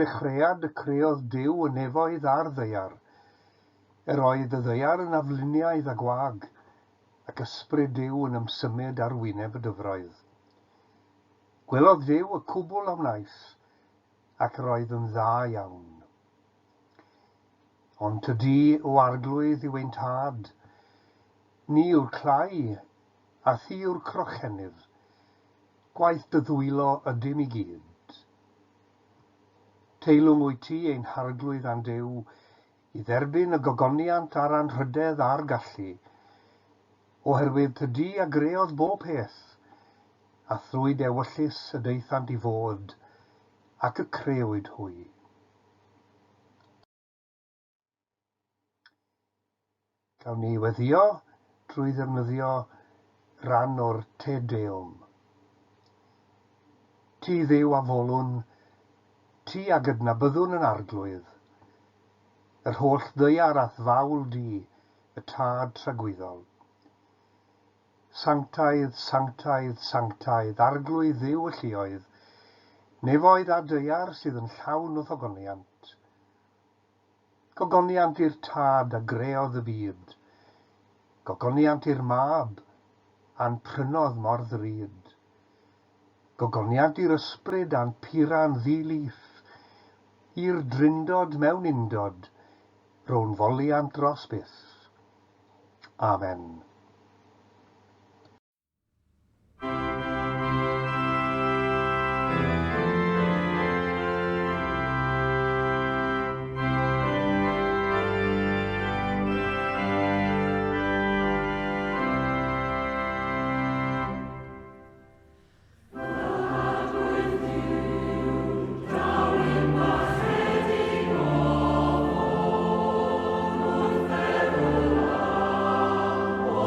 ddechreuad y creodd Duw y nefoedd a'r ddaear. Oedd y ddaear yn afluniaidd a gwag, ac ysbryd Duw yn ymsymud ar wyneb y dyfroedd. Gwelodd Duw y cwbl am nais, ac yr oedd yn dda iawn. Ond tydi o arglwydd i weintad, ni yw'r clai, a thi yw'r crochennydd, gwaith dy ddwylo ydym i gyd. Teilwng wyt ti ein harglwydd a'n Duw, i dderbyn y gogoniant a'r anrhydedd a'r gallu, oherwydd tydi a greodd bob peth, a thrwyd ewyllus y deithant i fod, ac y crewyd hwy. Gawn ni weddio trwy ddefnyddio rhan o'r Te Deum. Ti Dduw a folwn, ti a gydnabyddwn yn arglwydd, yr holl ddaear ath fawl di, y tad tragwyddol. Sanctaidd, sanctaidd, sanctaidd, arglwydd Dduw y lluoedd, nefoedd a ddaear sydd yn llawn o ddogoniant. Gogoniant i'r tad a greodd y byd, gogoniant i'r mab, a'n prynodd mor ddrud. Gogoniant i'r ysbryd a'n pira'n ddilif, i'r drindod mewn undod, rown foliant dros byth. Amen. O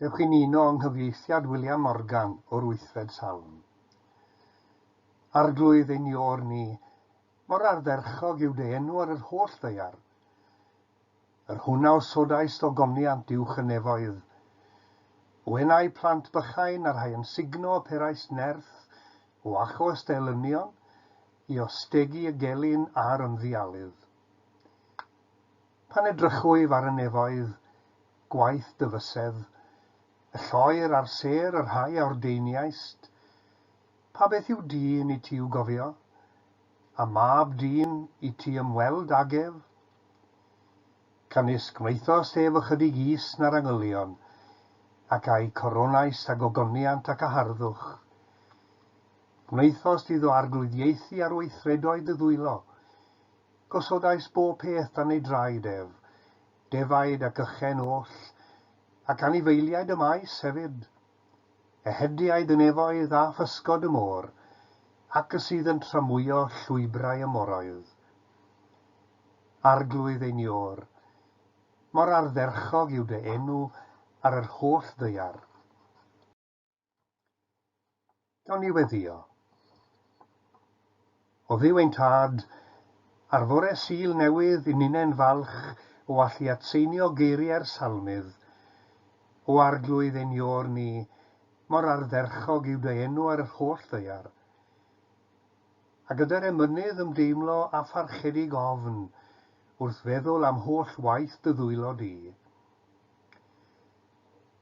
Dewch chi'n uno yng nghyfieithiad William Morgan o'r Wythfed Salm. Arglwydd ein ior ni, mor ardderchog yw dy enw ar yr holl ddeiar. Yr hwnna o sodais dogoniant uwch y nefoedd. Wenau plant bychain ar rhai yn signo perais nerth o acho ystelynion i ostegi y gelyn a'r ymddialydd. Pan edrychwyf ar y nefoedd, gwaith dyfysedd, y lloer a'r ser yr rhai o'r deiniaist, pa beth yw dyn i ti i'w gofio, a mab dyn i ti ymweld agef? Canisg wnaethos ef ychydig is na'r angylion, ac a'i coronais a gogoniant ac a harddwch. Wnaethos iddo arglwyddiaethu ar weithredoedd y ddwylo, gosodais bob peth dan ei draed ef, defaid ac ychen oll, ac anifeiliaid y maes hefyd, ehediaid y nefoedd a physgod y môr, ac y sydd yn tramwyo llwybrau y moroedd. Arglwydd ein ior, mor ardderchog yw dy enw ar yr holl ddeiar. Gawn ni weddio. O ddiw ein tad, ar fore Sul newydd yn unen falch o allu atseinio geiriau'r salmydd, o arglwydd ein ior ni, mor ardderchog yw dy enw ar yr holl ddeiar. A gyda'r emynydd ymdeimlo a pharchedig ofn wrth feddwl am holl waith dy ddwylo di.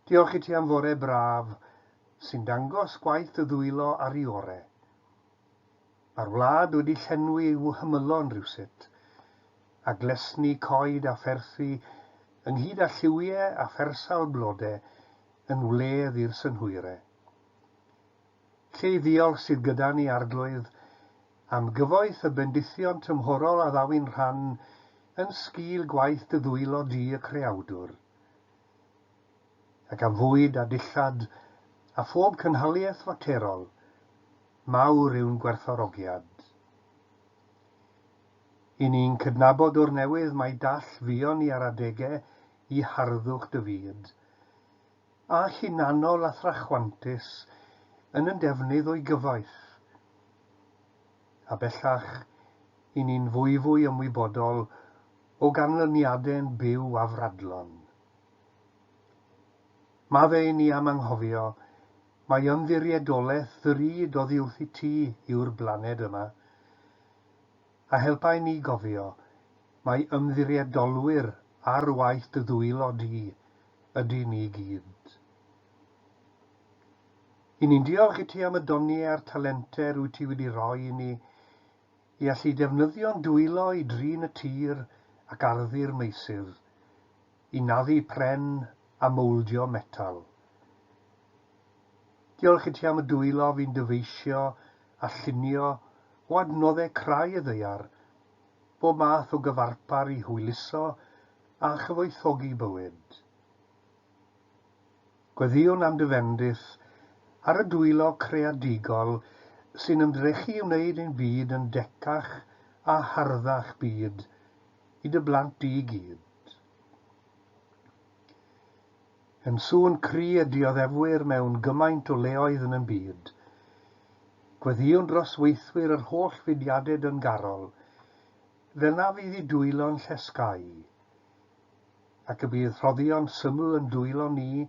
Diolch i ti am fore braf sy'n dangos gwaith y ddwylo ar ei ore. Mae'r wlad wedi llenwi i'w hymylon rhywsut, a glesni coed a pherthu ynghyd â lliwiau a phersawl blodau yn wledd i'r synhwyrau. Lle i ddiolch sydd gyda ni arglwydd am gyfoeth y bendithion tymhorol a ddawyn rhan yn sgil gwaith dy ddwylo di y creawdwr, ac am fwyd a dillad a phob cynhaliaeth faterol, mawr yw'n gwerthfawrogiad. I ni'n cydnabod o'r newydd mae dall fuon ni ar adegau i harddwch dy fyd, a hunanol a thrachwantus yn defnydd o'i gyfoeth. A bellach, i ni'n fwy ymwybodol o ganlyniadau'n byw a fradlon. Madde i ni am anghofio, mae ymddiriedolaeth ddrud oddi wrth i ti yw'r blaned yma, a helpai ni gofio, mae ymddiriedolwyr ar waith dy ddwylo di ydy ni gyd. I ni'n diolch i ti am y doniau a'r talentau rwy ti wedi rhoi i ni i allu defnyddio'n dwylo i drin y tir ac arddu'r meysydd, i naddu pren a mowldio metal. Diolch i ti am y dwylo fi'n dyfeisio a llunio o adnoddau crau y ddeiar, bob math o gyfarpar i hwyluso a chyfoethogi bywyd. Gweddiwn am dyfendith ar y dwylo creadigol sy'n ymdrechu i wneud ein byd yn decach a harddach byd i dy blant di gyd. Yn sŵn cry y dioddefwyr mewn gymaint o leoedd yn y byd, gweddiwn dros weithwyr yr holl fudiadau yn garol, fel na fydd i dwylo'n llesgau, ac y bydd rhoddion syml yn dwylo ni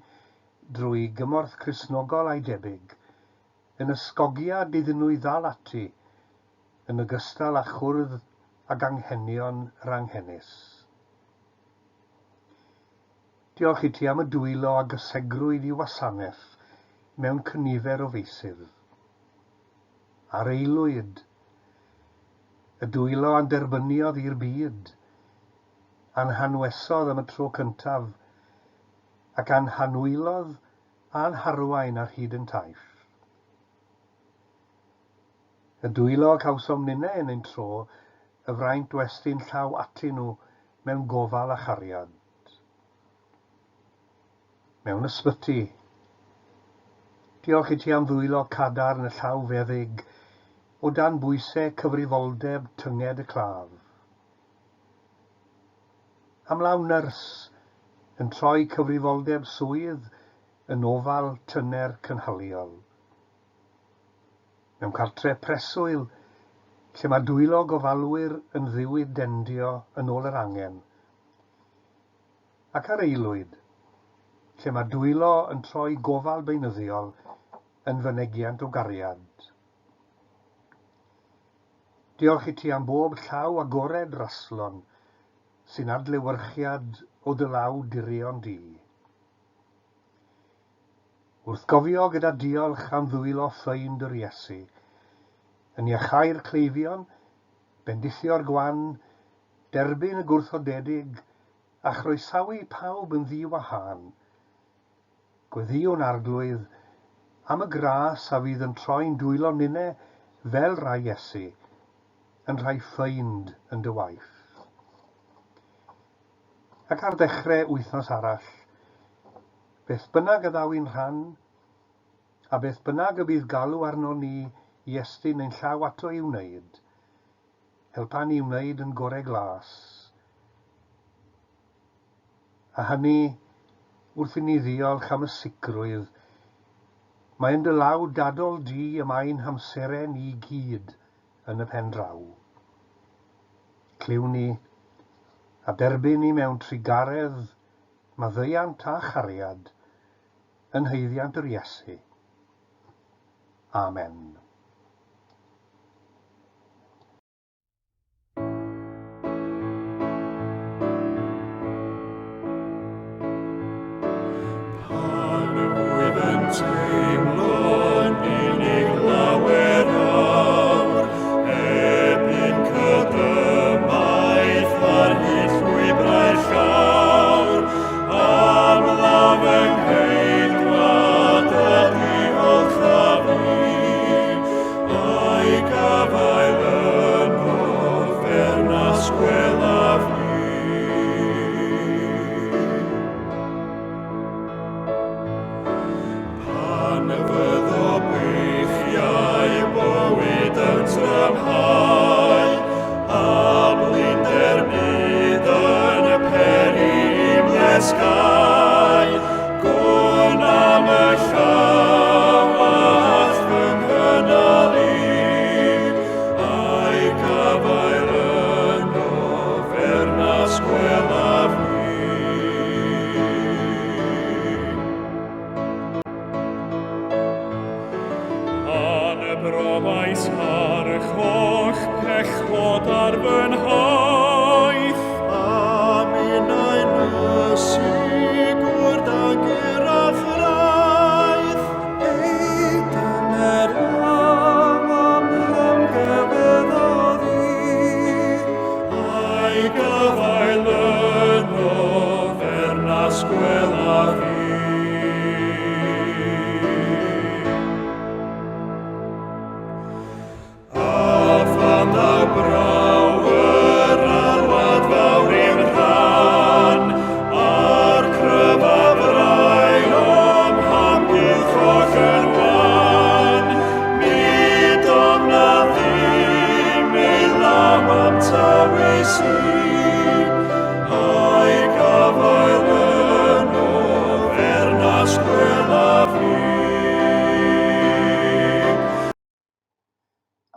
drwy gymorth Cristnogol a'i debyg, yn ysgogiad iddyn nhw i ddal ati, yn ogystal â chwrdd ag anghenion rhanghennus. Diolch i ti am y dwylo a gysegrwyd i wasanaeth mewn cynifer o feisydd. A'r eilwyd, y dwylo a'n derbyniodd i'r byd, a'n hanwesodd am y tro cyntaf, ac a'n hanwylodd a'n harwain ar hyd yn taith. Y dwylo cawsom ninnau yn ein tro, y fraint westyn llaw ati nhw mewn gofal a chariad. Mewn ysbyty, diolch i ti am ddwylo cadarn y llaw feddyg, o dan bwysau cyfrifoldeb tynged y claf. Am law nyrs yn troi cyfrifoldeb swydd yn ofal tyner cynhaliol. Mewn cartre preswyl, lle mae dwylo gofalwyr yn ddiwyd dendio yn ôl yr angen. Ac ar eilwyd, lle mae dwylo yn troi gofal beunyddiol yn fynegiant o gariad. Diolch i ti am bob llaw agored raslon sy'n adlewyrchiad o dy law dirion di. Wrth gofio gyda diolch am ddwylo ffeind yr Iesu, yn iachau'r cleifion, bendithio'r gwan, derbyn y gwrthodedig, a chroesawi pawb yn ddiwahân. Gweddiwn arglwydd am y gras a fydd yn troi'n dwylo ninne fel rai Iesu, yn rhai ffeind yn dy waith. Ac ar ddechrau wythnos arall, beth bynnag y ddaw i'n rhan, a beth bynnag y bydd galw arno ni i estyn ein llaw ato i wneud, helpa ni wneud yn gorau glas. A hynny, wrth i ni ddiolch am y sicrwydd, mae'n dy law dadol di y mae'n hamseren i gyd yn y pen draw. Cliw ni, a derbyn ni mewn trigaredd, maddeuant a chariad, yn haeddiant yr Iesu. Amen.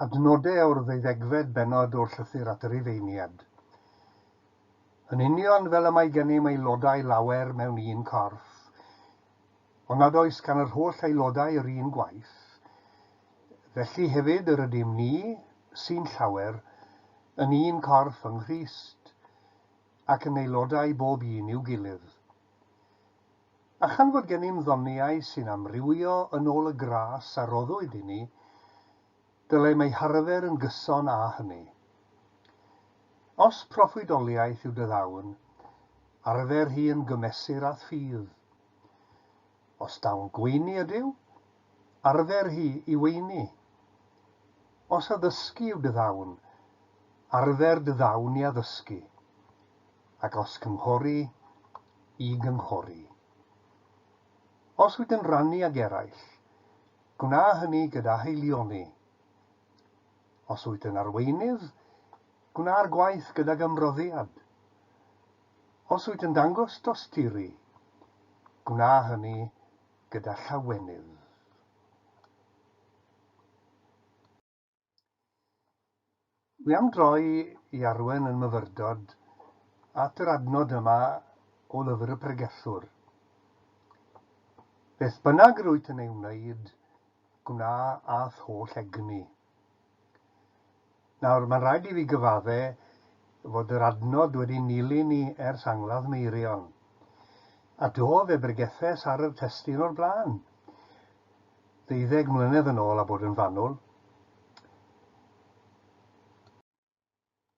Adnodau o'r 12fed bennod o'r llythyr at yr Rufeiniad. Yn union fel y mae gennym aelodau lawer mewn un corff, ond nad oes gan yr holl aelodau yr un gwaith, felly hefyd yr ydym ni, sy'n llawer, yn un corff yng Nghrist, ac yn aelodau bob un i'w gilydd. A chan fod gennym ddoniau sy'n amrywio yn ôl y gras a roddwyd i ni, dylai mae harfer yn gyson â hynny. Os proffwydoliaeth yw dy ddawn, arfer hi yn gymesur a ffydd. Os dawn gweini ydyw, arfer hi i weini. Os addysgu yw dy ddawn, arfer dy ddawn i addysgu. Ac os cynghori, i gynghori. Os wyt yn rhannu ag eraill, gwna hynny gyda heilioni. Os wyt yn arweinydd, gwna'r gwaith gyda gymroddiad. Os wyt yn dangos dosturi, gwna hynny gyda llawenydd. Wi am droi i arwain yn myfyrdod at yr adnod yma o lyfr y pregethwr. Beth bynnag rwyt yn ei wneud, gwna ath holl egni. Nawr, mae'n rhaid i fi gyfadde fod yr adnod wedi nilyn ni ers angladd meirion. A do fe bregethes ar y testun o'r blaen. 12 mlynedd yn ôl a bod yn fanwl.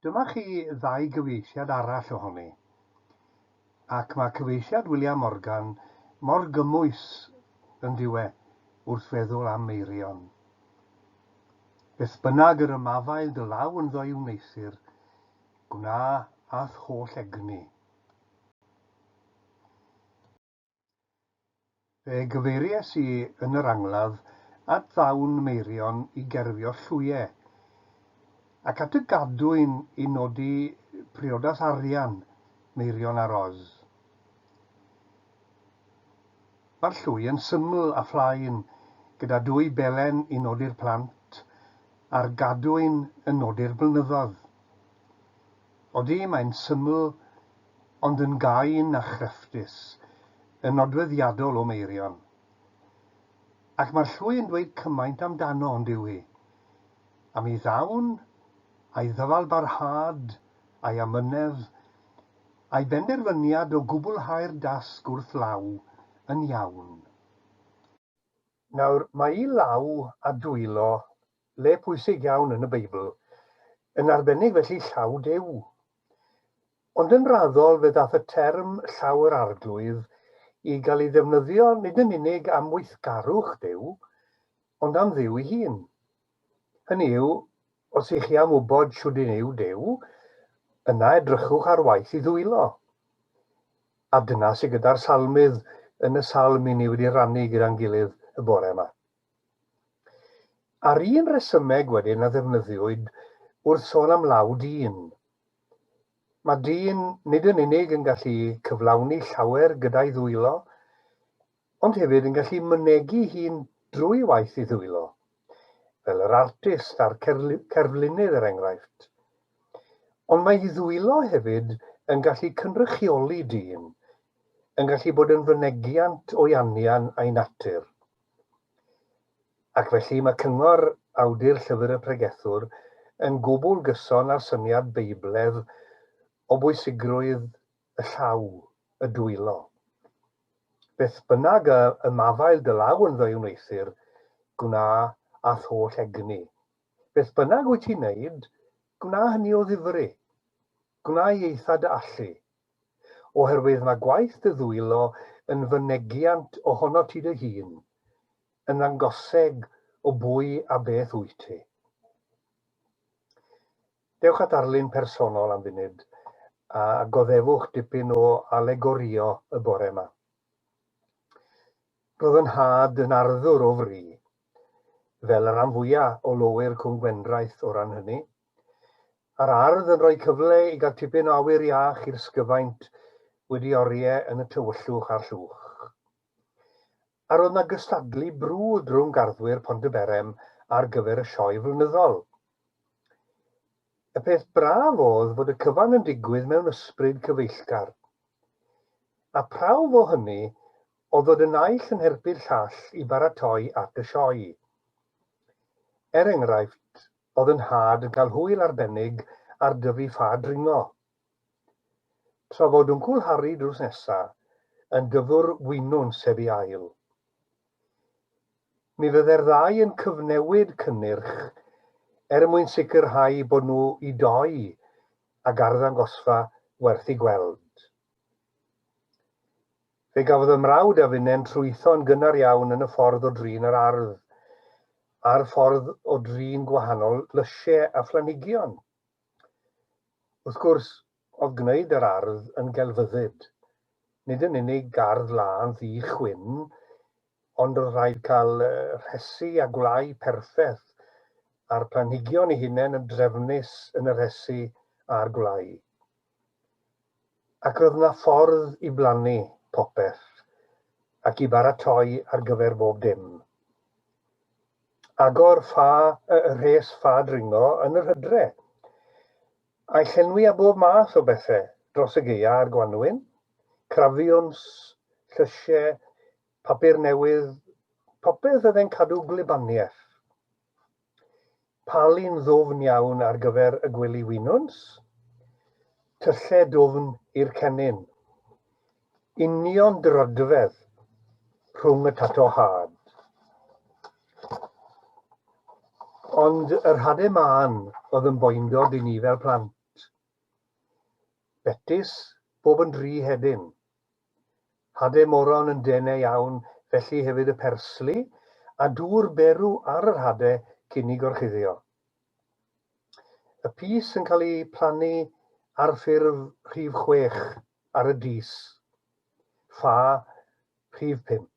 Dyma chi 2 gyfeisiad arall ohoni. Ac mae cyfeisiad William Morgan mor gymwys yn diwe wrth feddwl am meirion. Beth bynnag yr ymafael dy law yn ddoi wneithir, gwna ath holl egni. Fe gyfeiries i yn yr angladd at ddawn meirion i gerfio llwyau, ac at y gadwyn i nodi priodas arian meirion ar os. Mae'r llwy yn syml a phlaen, gyda 2 belen i nodi'r plant, a'r gadwyn yn nodi'r blynyddoedd. Odi mae'n syml, ond yn gain a chrefftus, yn nodweddiadol o meirion. Ac mae'r llwy yn dweud cymaint amdano ond yw hi. Am ei ddawn, a'i ddyfal barhad, a'i amynedd, a'i benderfyniad o gwblhau'r dasg wrth law yn iawn. Nawr, mae I law a dwylo, le pwysig iawn yn y Beibl, yn arbennig felly llaw Duw. Ond yn raddol fe daeth y term llaw yr arglwydd i gael ei ddefnyddio nid yn unig am weithgarwch Duw, ond am Dduw ei hun. Hynny yw, os ych chi am wybod shwd I yw Duw, yna edrychwch ar waith I ddwylo. A dyna sydd gyda'r salmydd yn y salm I ni wedi rhannu gyda'n gilydd y bore yma. Ar un resymeg wedyn a ddefnyddiwyd wrth sôn am law dyn. Mae dyn nid yn unig yn gallu cyflawni llawer gyda'i ddwylo, ond hefyd yn gallu mynegu hun drwy waith I ddwylo, fel yr artist a'r cerflunydd er enghraifft. Ond mae I ddwylo hefyd yn gallu cynrychioli dyn, yn gallu bod yn fynegiant o'i anian a'i natur. Ac felly mae cyngor awdur llyfr y pregethwr yn gwbl gyson â'r syniad beibledd o bwysigrwydd y llaw, y dwylo. Beth bynnag y mafael dy law yn ddoi wneithir, gwna ath holl egni. Beth bynnag wyt ti'n neud, gwna hynny o ddifri. Gwna I eitha dy allu. Oherwydd mae gwaith dy ddwylo yn fynegiant ohono ti dy hun, yn angoseg o bwy a beth wyt ti. Dewch at arlun personol am funud, a goddefwch dipyn o alegorio y bore yma. Roedd yn had yn arddwr o fri, fel y rhan fwyaf o lowyr Cwm Gwendraeth o ran hynny. A'r ardd yn rhoi cyfle I gael tipyn o awyr iach i'r sgyfaint wedi oriau yn y tywyllwch a'r llwch. A roedd yna gystadlu brwd rhwng garddwyr Pontyberem ar gyfer y sioe flynyddol. Y peth braf oedd fod y cyfan yn digwydd mewn ysbryd cyfeillgar. A prawf o hynny oedd fod y naill yn helpu'r llall I baratoi at y sioe. Er enghraifft, oedd yn had yn cael hwyl arbennig ar dyfu ffa dringo. Tra fod Wncwl Harry drws nesaf yn dyfwr wynwn sef I ail. Mi fydde'r ddau yn cyfnewid cynnyrch er mwyn sicrhau bod nhw I doi ac arddangosfa werth I gweld. Fe gafodd y mrawd a funen trwytho'n gynnar iawn yn y ffordd o drin yr ardd, a'r ffordd o drin gwahanol lysiau a phlanhigion. Wrth gwrs, oedd gwneud yr ardd yn gelfyddyd, nid yn unig gardd lan ddi chwyn, ond oedd rhaid cael rhesi a gwlau perffaith a'r planhigion I hunain yn drefnus yn y rhesi a'r gwlau. Ac roedd yna ffordd I blannu popeth, ac i baratoi ar gyfer bob dim. Agor rhes ffa dringo yn yr hydre, a'i llenwi â bob math o bethau dros y gaea a'r gwanwyn, crafiwns, llysiau, papur newydd, popeth oedd e'n cadw glibaniaeth. Palin ddwfn iawn ar gyfer y gwely winwns, tyllau dwfn i'r cennin, union drydfedd rhwng y tato had. Ond yr hadau mân oedd yn boindod i ni fel plant. Betis, bob yn dri hedyn. Hadau moron yn denau iawn, felly hefyd y persli, a dŵr berw ar yr hadau cyn i gorchuddio. Y pys yn cael ei plannu ar ffurf rhif 6 ar y dis, ffa rhif 5.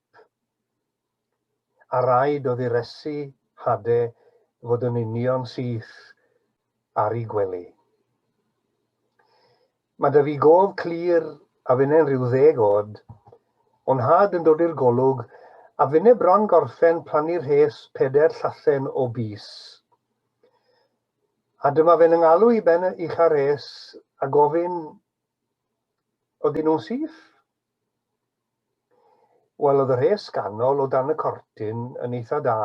A rhaid oedd i resu hadau fod yn union syth ar ei gwely. Mae dy fi gof clir a fyne'n rhyw 10 oed, ond had yn dod i'r golwg a fyne bron gorffen plannu'r rhes 4 llathen o bys. A dyma fe'n ynghalw i ben ucha res a gofyn, oedden nhw'n syth? Wel, oedd y rhes ganol o dan y cortyn yn eitha da,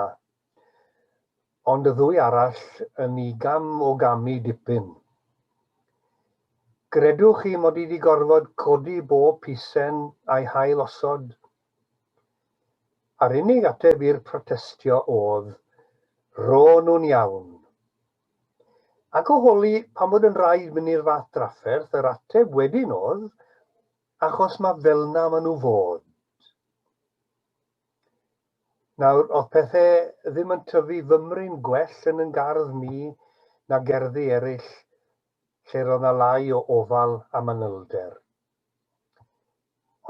ond y ddwy arall yn igam o gamu dipyn. Gredwch chi mod i wedi gorfod codi bob pisen a'i hail osod? A'r unig ateb i'r protestio oedd, ro nhw'n iawn. Ac o holi pan bod yn rhaid mynd i'r fath drafferth, yr ateb wedyn oedd, achos mae fel na maen nhw fod. Nawr, oedd pethau ddim yn tyfu fymryn gwell yn gardd mi na gerddi eraill, lle roedd yna lai o ofal a manylder.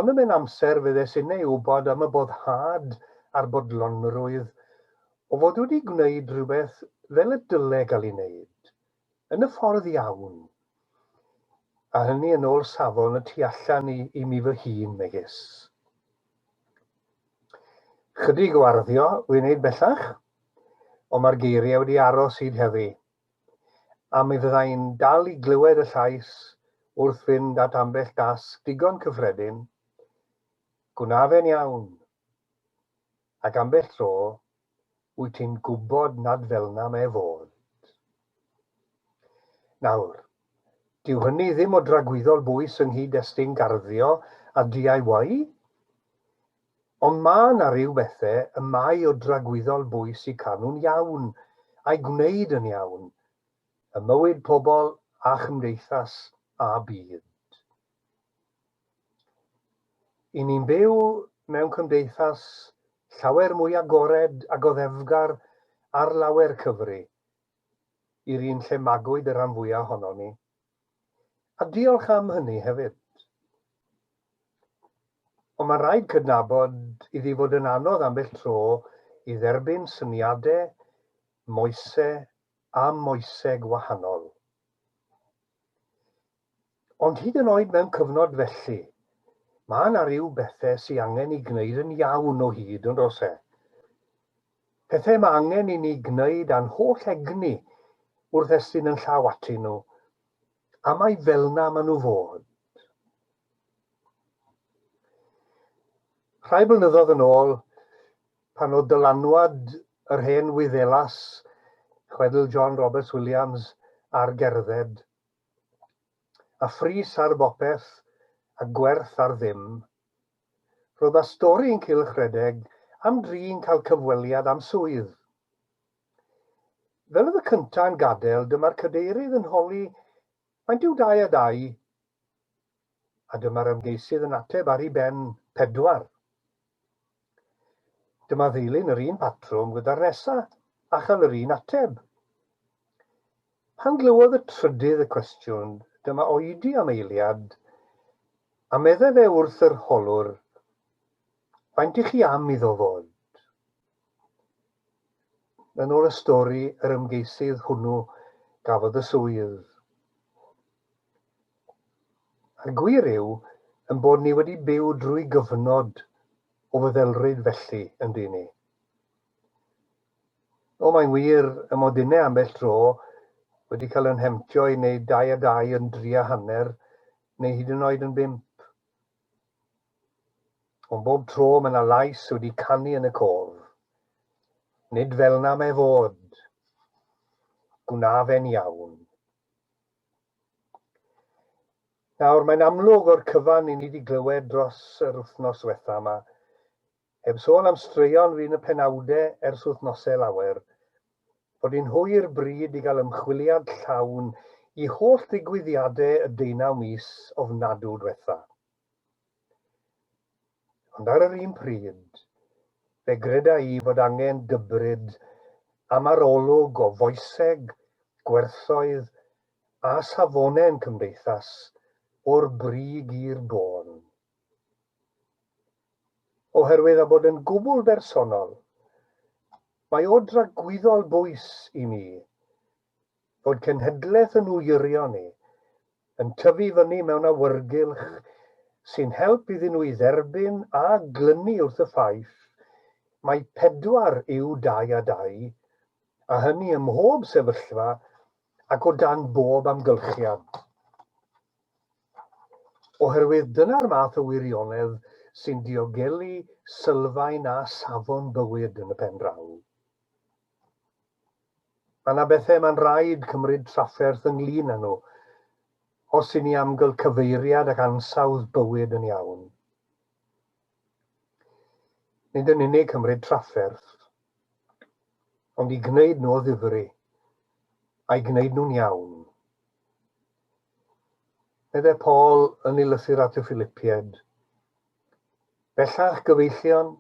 Ond yn mynd amser fydde sy'n ei wybod am y boddhad a'r bodlonrwydd o fod wedi gwneud rhywbeth fel y dylai gael ei wneud, yn y ffordd iawn, a hynny yn ôl safon y tu allan i mi fy hun megis. Chydig o arddio wedi'i wneud bellach, ond mae'r geiriau wedi aros hyd heddi. A mi fyddai'n dal i glywed y llais wrth fynd at ambell dasg digon cyffredin, gwna fe'n iawn, ac ambell tro, wyt ti'n gwybod nad fel na mae fod. Nawr, dyw hynny ddim o dragwyddol bwys ynghyd destun garddio a DIY, ond mae yna ryw bethau y mae o dragwyddol bwys i cadw'n iawn a'i gwneud yn iawn, y mywyd pobl a chymdeithas a byd. I ni'n byw mewn cymdeithas llawer mwy agored a goddefgar ar lawer cyfri, i'r un lle magwyd y rhan fwyaf ohono ni. A diolch am hynny hefyd. Ond mae'n rhaid cydnabod iddi fod yn anodd ambell tro i dderbyn syniadau, moesau a moesau gwahanol. Ond hyd yn oed mewn cyfnod felly, mae yna ryw bethau sy'n angen i gwneud yn iawn o hyd yn oes e. Pethau mae angen i ni gwneud a'n holl egni wrth estyn yn llaw ati nhw, a mae fel na maen nhw fod. Rhai blynyddoedd yn ôl, pan oedd dylanwad yr hen Wyddelas, chwedl John Roberts Williams ar gerdded, a ffris ar bopeth a gwerth ar ddim, roedd y stori'n cylchredeg am dri'n cael cyfweliad am swydd. Fel oedd y cyntaf yn gadael, dyma'r cadeirydd yn holi faint yw 2 a 2, a dyma'r ymgeisydd yn ateb ar ei ben 4. Dyma ddilyn yr un patrwm gyda'r nesaf a chael yr un ateb. Pan glywodd y trydydd y cwestiwn, dyma oedi am eiliad, a meddai fe wrth yr holwr, faint i chi am iddo fod? Yn ôl y stori, yr ymgeisydd hwnnw gafodd y swydd. A gwir yw, yn bod ni wedi byw drwy gyfnod o feddelryd felly yn dyn ni. O, mae'n wir y modynau ambell tro wedi cael yn hemtio i wneud 2 a 2 yn 3 a hanner, neu hyd yn oed yn 5. Ond bob tro mae yna lais wedi canu yn y cof. Nid fel na mae fod. Gwna fe'n iawn. Nawr, mae'n amlwg o'r cyfan i ni wedi glywed dros yr wythnos diwetha yma, heb sôn am straeon fy'n y penawdau ers wythnosau lawer, bod hi'n hwyr bryd i gael ymchwiliad llawn i holl ddigwyddiadau y 19 mis ofnadw diwetha. Ond ar yr un pryd, fe greda i fod angen dybryd am arolwg o foeseg, gwerthoedd a safonau'n cymdeithas o'r brig i'r bôn. Oherwydd a bod yn gwbl bersonol, mae o dragwyddol bwys i mi fod cenhedlaeth yn wyrio ni yn tyfu fyny mewn awyrgylch sy'n help iddyn nhw i dderbyn a glynu wrth y ffaith mae 4 yw 2 a 2, a hynny ym mhob sefyllfa ac o dan bob amgylchiad. Oherwydd dyna'r math o wirionedd sy'n diogelu sylfaen a safon bywyd yn y pen draw. Mae yna bethau mae'n rhaid cymryd trafferth ynglyn â nhw, os i ni am gael cyfeiriad ac ansawdd bywyd yn iawn. Nid yn unig cymryd trafferth, ond i gwneud nhw o ddifri, a'i gwneud nhw'n iawn. Meddai Paul yn ei lythyr at y Philippiaid, bellach gyfeillion,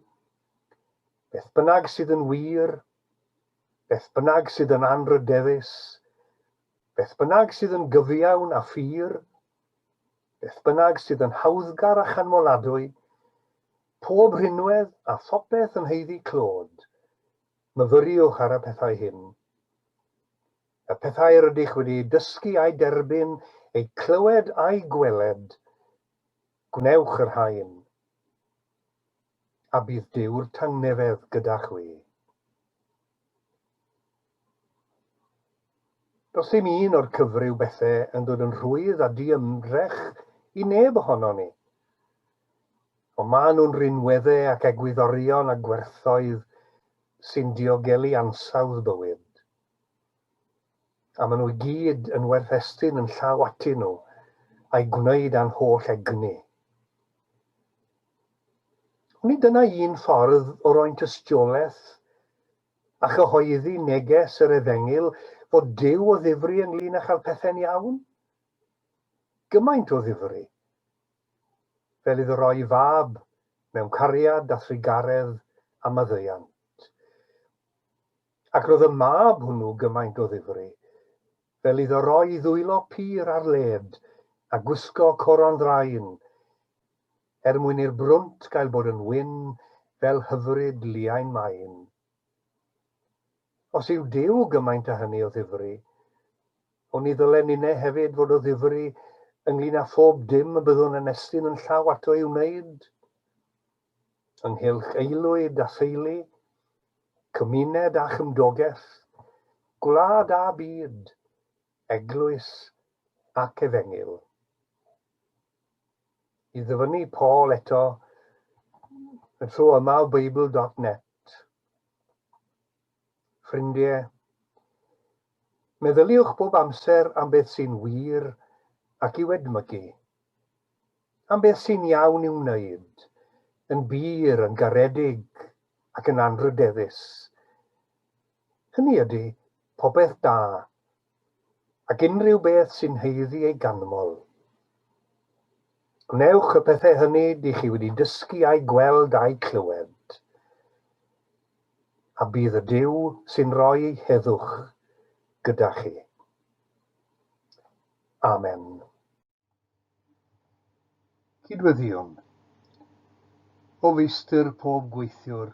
beth bynnag sydd yn wir, beth bynnag sydd yn anrydeddus, beth bynnag sydd yn gyfiawn a ffyr, beth bynnag sydd yn hawddgar a chanmoladwy, pob rhinwedd a phopeth yn heiddi clod, myfyriwch ar y pethau hyn. Y pethau rydych wedi dysgu a'i derbyn, eu clywed a'i gweled, gwnewch yr haen, a bydd Duw'r tangnefedd gyda chwi. Does dim un o'r cyfryw bethau yn dod yn rhwydd a diymdrech i neb ohono ni. Ond maen nhw'n rinweddau ac egwyddorion a gwerthoedd sy'n diogelu ansawdd bywyd. A maen nhw gyd yn werth estyn yn llaw atyn nhw a'i gwneud â'n holl egni. Nid dyna un ffordd o roi'n tystiolaeth a chyhoeddi neges yr Efengil fod Duw o ddifri ynglyn â chael pethau'n iawn? Gymaint o ddifri. Fel iddo roi fab mewn cariad a thrigaredd a maddeuant. Ac roedd y mab hwnnw gymaint o ddifri, fel iddo roi ddwylo pur ar led a gwisgo coron ddraen, mwyn i'r brwnt gael bod yn wyn fel hyfryd liain maen. Os yw Duw gymaint â hynny o ddifri, ond ni ddylen ninne hefyd fod o ddifri ynglyn â phob dim y byddwn yn estyn yn llaw ato i'w wneud. Ynghylch aelwyd a theulu, cymuned a chymdogaeth, gwlad a byd, eglwys ac efengil. I ddyfynu Paul eto, y tro yma o Bible.net. Ffrindiau, meddyliwch bob amser am beth sy'n wir ac i'w edmygu. Am beth sy'n iawn i'w wneud, yn bir, yn garedig ac yn anrydeddus. Hynny ydy popeth da, ac unrhyw beth sy'n heiddi ei ganmol. Gwnewch y pethau hynny dych chi wedi dysgu a'i gweld a'i clywed, a bydd y Duw sy'n rhoi heddwch gyda chi. Amen. Cydweddion. O feistr pob gweithiwr,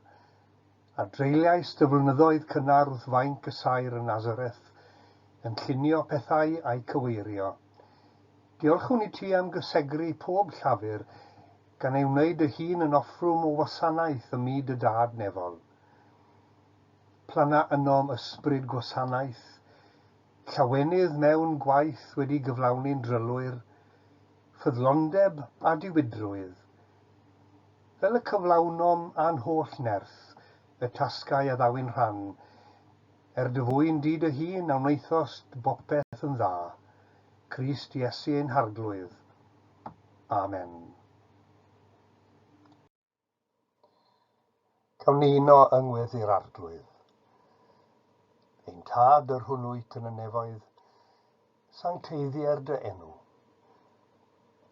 a dreiliais dy flynyddoedd cynnar wrth fainc y sair yn Nazareth, yn llunio pethau a'i cyweirio. Diolchwn i ti am gysegru pob llafur, gan ei wneud y hun yn offrwm o wasanaeth ym myd y dad nefol. Plana ynom ysbryd gwasanaeth, llawenydd mewn gwaith wedi gyflawni'n drylwyr, ffyddlondeb a diwydrwydd. Fel y cyflawnom a'n holl nerth, y tasgau a ddawyn rhan, dyfwy'n dyd y hun a wneithos bopeth yn dda, Crist Iesu ein harglwydd. Amen. Cawn ni uno yngwedd i'r arglwydd. Ein tad yr hwnnwyt yn y nefoedd, sancteiddier dy enw.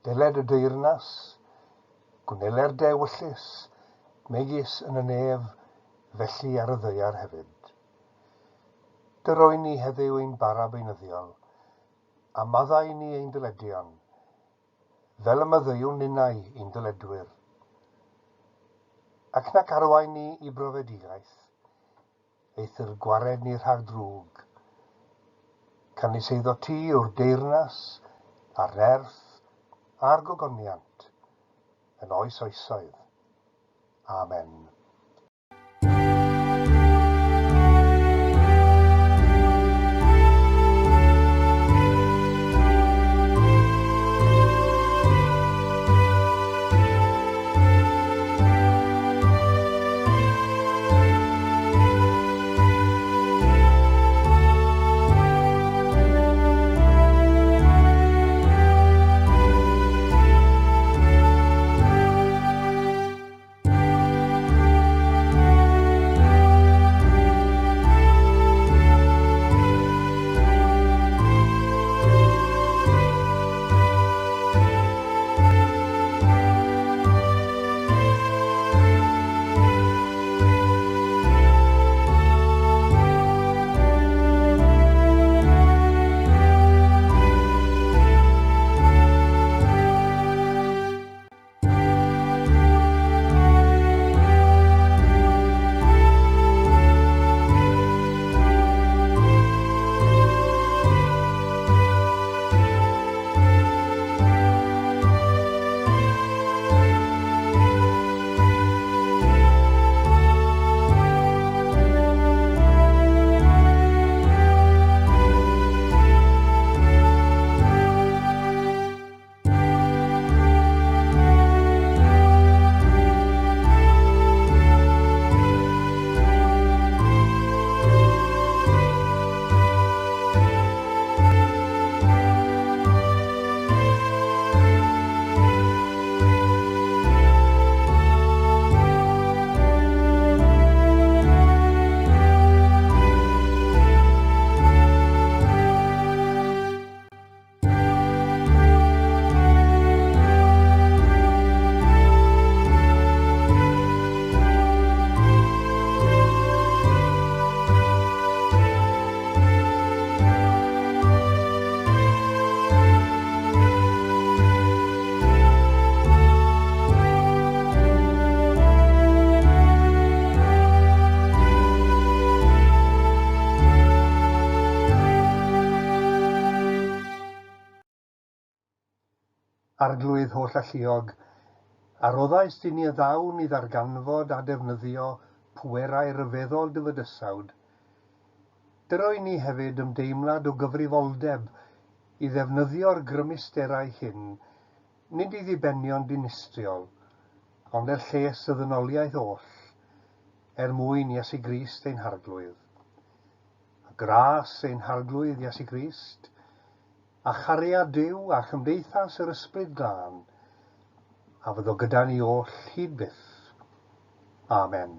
Deled y deyrnas, gwneler dewyllus, megis yn y nef, felly ar y ddeiar hefyd. Dyroi ni heddiw ein bara beunyddiol, a maddau ni ein dyledion, fel y maddeuwn ninnau ein dyledwyr. Ac nac arwain ni i brofedigaeth, eithir gwared ni rhag drwg. Canis eiddo ti o'r deyrnas, a'r nerth, a'r gogoniant, yn oes oesoedd. Amen. Arglwydd holl alluog, aroddais di ni y ddawn i ddarganfod a defnyddio pwerau ryfeddol dyfydysawd. Dyroi ni hefyd ymdeimlad o gyfrifoldeb i ddefnyddio'r grymusterau hyn, nid i ddibenion dinistriol, ond lles y ddynoliaeth oll, mwyn Iesu Grist ein harglwydd. A gras ein harglwydd Iesu Grist, a chariad Duw a chymdeithas yr ysbryd glân, a fyddo gyda ni oll hyd byth. Amen.